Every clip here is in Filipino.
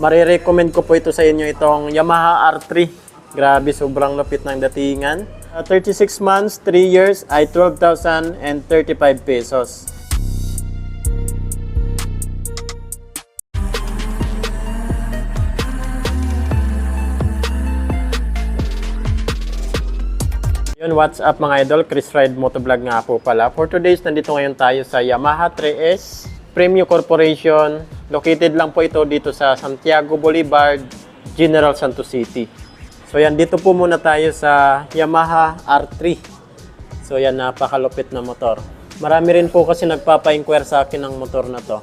Marirecommend ko po ito sa inyo, itong Yamaha R3. Grabe, sobrang lupit ng datingan. 36 months, 3 years ay 12,035 pesos. Yun, what's up mga idol? Chris Ride Motovlog nga po pala. For today's, nandito ngayon tayo sa Yamaha 3S Premium Corporation. Located lang po ito dito sa Santiago Boulevard, General Santos City. So yan, dito po muna tayo sa Yamaha R3. So yan, napakalupit na motor. Marami rin po kasi nagpapa-inquire sa akin ng motor na to.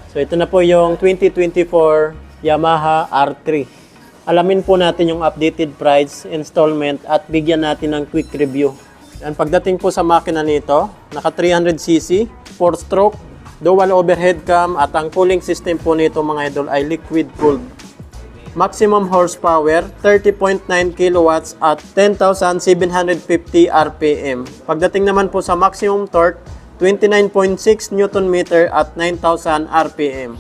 So ito na po yung 2024 Yamaha R3. Alamin po natin yung updated price, installment at bigyan natin ng quick review. Yan, pagdating po sa makina nito, naka 300cc, 4-stroke, dual overhead cam at ang cooling system po nito mga idol ay liquid cooled. Maximum horsepower, 30.9 kilowatts at 10,750 RPM. Pagdating naman po sa maximum torque, 29.6 Nm at 9,000 RPM.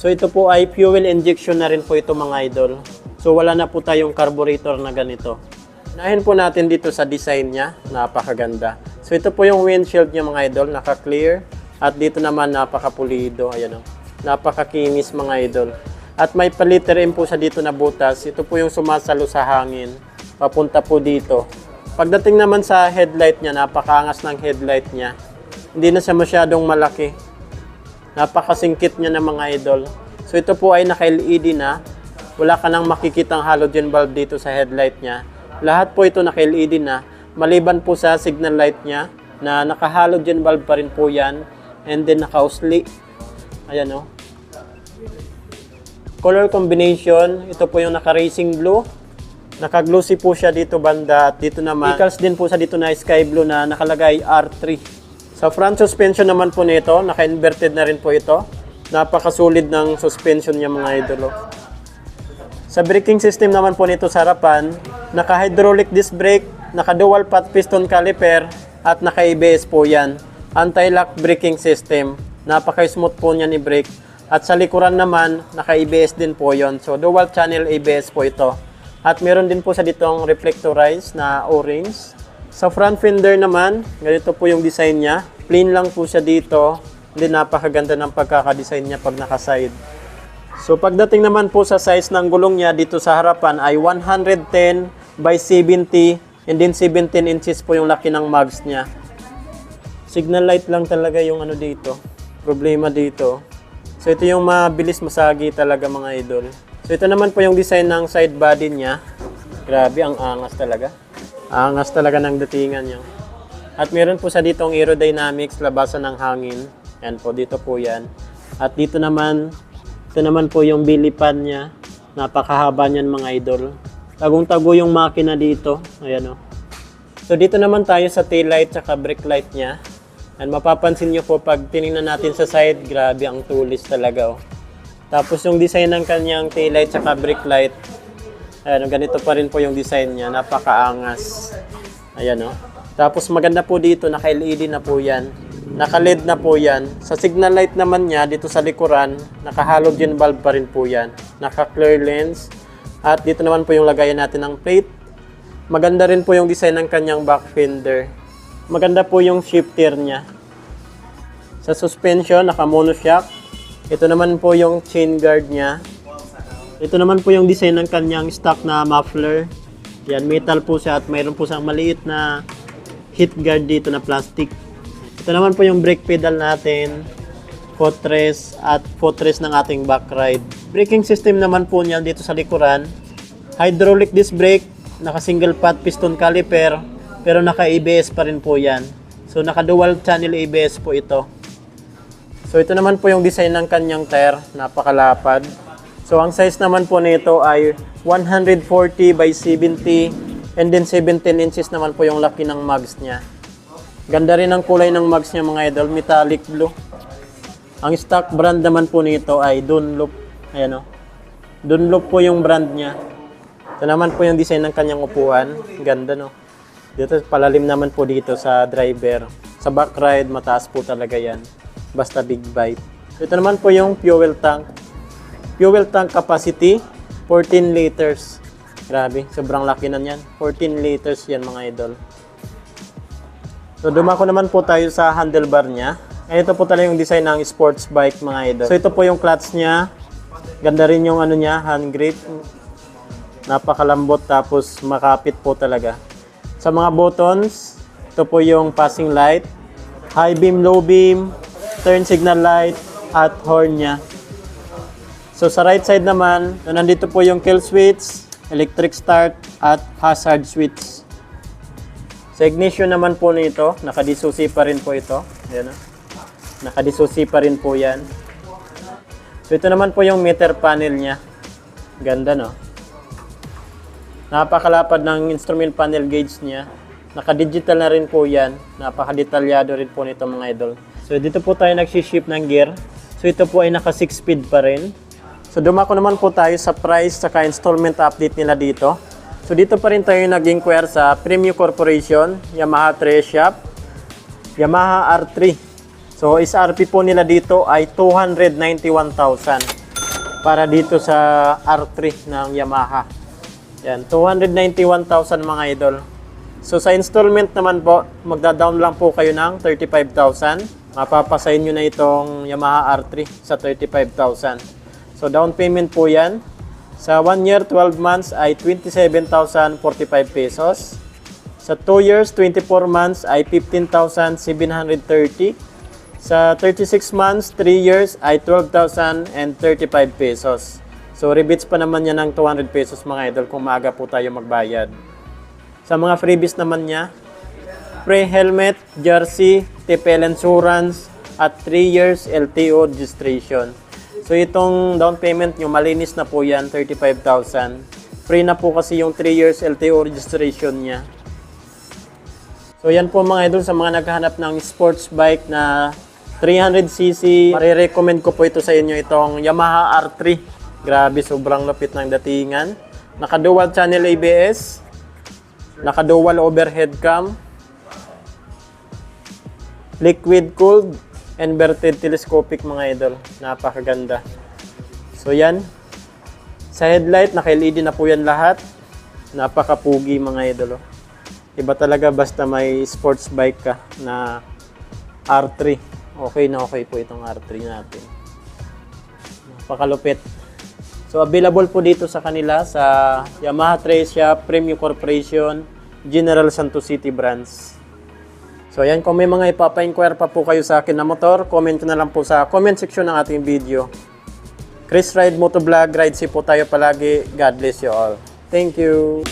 So ito po ay fuel injection na rin po ito mga idol. So wala na po tayong carburetor na ganito. Unahin po natin dito sa design niya, napakaganda. So ito po yung windshield niya mga idol, naka-clear. At dito naman napaka-pulido, ayan o. Napakakinis mga idol. At may paliter rin po sa dito na butas. Ito po yung sumasalo sa hangin. Papunta po dito. Pagdating naman sa headlight niya, napakaangas ng headlight niya. Hindi na siya masyadong malaki. Napakasingkit niya na mga idol. So ito po ay naka-LED na. Wala ka nang makikitang halogen bulb dito sa headlight niya. Lahat po ito naka-LED na. Maliban po sa signal light niya na naka-halogen bulb pa rin po yan. And then naka-usli. Ayan o. Color combination, ito po yung naka-racing blue. Naka-glossy po siya dito banda at dito naman. Decals din po sa dito na sky blue na nakalagay R3. Sa front suspension naman po nito, naka-inverted na rin po ito. Napakasulit ng suspension niya mga idolo. Sa braking system naman po nito sa harapan, naka-hydraulic disc brake, naka-dual pot piston caliper at naka-ABS po yan. Anti-lock braking system. Napaka-smooth po niya ni brake. At sa likuran naman, naka-ABS din po yon. So, dual channel ABS po ito. At meron din po sa ditong reflectorized na orange. Sa front fender naman, ganito po yung design niya. Plain lang po siya dito. Hindi, napakaganda ng pagkakadesign niya pag naka-side. So, pagdating naman po sa size ng gulong niya dito sa harapan ay 110 by 70 and then 17 inches po yung laki ng mags niya. Signal light lang talaga yung ano dito. Problema dito. So ito yung mabilis masagi talaga mga idol. So ito naman po yung design ng side body niya. Grabe, ang angas talaga. Angas talaga ng datingan niya. At meron po sa ditong aerodynamics, labasan ng hangin. Yan po, dito po yan. At dito naman, ito naman po yung belly pan niya. Napakahaba niyan mga idol. Tagong-tago yung makina dito. Ayan o. So dito naman tayo sa tail light at brake light niya. And mapapansin nyo po pag tinignan natin sa side, grabe ang tulis talaga. Oh. Tapos yung design ng kanyang taillight at brake light, ayan, ganito pa rin po yung design niya, napakaangas. Ayan o. Oh. Tapos maganda po dito, naka-LED na po yan. Naka-LED na po yan. Sa signal light naman niya, dito sa likuran, naka-halogen bulb pa rin po yan. Naka-clear lens. At dito naman po yung lagayan natin ng plate. Maganda rin po yung design ng kanyang back fender. Maganda po yung shifter niya. Sa suspension, naka-monoshock. Ito naman po yung chain guard niya. Ito naman po yung design ng kanyang stock na muffler. Yan, metal po siya at mayroon po siyang maliit na heat guard dito na plastic. Ito naman po yung brake pedal natin, footrest at footrest ng ating back ride. Braking system naman po niya dito sa likuran. Hydraulic disc brake, naka-single pot piston caliper. Pero naka-ABS pa rin po yan. So, naka-dual channel ABS po ito. So, ito naman po yung design ng kanyang tire. Napakalapad. So, ang size naman po nito ay 140 by 70. And then 17 inches naman po yung laki ng mags niya. Ganda rin ang kulay ng mags niya mga idol. Metallic blue. Ang stock brand naman po nito ay Dunlop. Ayan o. Dunlop po yung brand niya. Ito naman po yung design ng kanyang upuan. Ganda no. Dito palalim naman po dito sa driver. Sa back ride, mataas po talaga yan. Basta big bite. Ito naman po yung fuel tank. Fuel tank capacity, 14 liters. Grabe, sobrang laki na yan. 14 liters yan mga idol. So dumako naman po tayo sa handlebar niya. Ito po talaga yung design ng sports bike mga idol. So ito po yung clutch niya. Ganda rin yung ano niya, hand grip. Napakalambot tapos makapit po talaga. Sa mga buttons, ito po yung passing light, high beam, low beam, turn signal light, at horn niya. So sa right side naman, nandito po yung kill switch, electric start, at hazard switch. Sa ignition naman po nito, nakadisusi pa rin po ito. Ayan, nakadisusi pa rin po yan. So ito naman po yung meter panel niya. Ganda, no? Napakalapad ng instrument panel gauge niya. Naka-digital na rin po yan. Napaka-detalyado rin po nito mga idol. So dito po tayo nagsiship ng gear. So ito po ay naka 6 speed pa rin. So dumako naman po tayo sa price saka installment update nila dito. So dito pa rin tayo nag-inquire sa Premium Corporation, Yamaha 3 Shop, Yamaha R3. So SRP po nila dito ay 291,000 para dito sa R3 ng Yamaha. Yan, 291,000 mga idol. So sa installment naman po, magda-down lang po kayo ng 35,000. Mapapasahin nyo na itong Yamaha R3 sa 35,000. So down payment po yan. Sa 1 year, 12 months ay 27,045 pesos. Sa 2 years, 24 months ay 15,730. Sa 36 months, 3 years ay 12,035 pesos. So rebates pa naman yan ng 200 pesos mga idol kung maaga po tayo magbayad. Sa mga freebies naman niya, free helmet, jersey, TPL insurance, at 3 years LTO registration. So itong down payment nyo, malinis na po yan, 35,000. Free na po kasi yung 3 years LTO registration niya. So yan po mga idol sa mga naghahanap ng sports bike na 300cc. Marirecommend ko po ito sa inyo, itong Yamaha R3. Grabe, sobrang lapit ng datingan. Naka-dual channel ABS. Naka-dual overhead cam. Liquid cooled. Inverted telescopic mga idol. Napakaganda. So yan. Sa headlight, naka-LED na po yan lahat. Napakapugi mga idol. Iba talaga basta may sports bike ka na R3. Okay na okay po itong R3 natin. Napakalupit. So available po dito sa kanila sa Yamaha 3 Shop, Premium Corporation, General Santos City branch. So ayan, kung may mga ipapa-inquire pa po kayo sa akin na motor, comment na lang po sa comment section ng ating video. Chris Ride Motovlog, ride safe po tayo palagi. God bless you all. Thank you.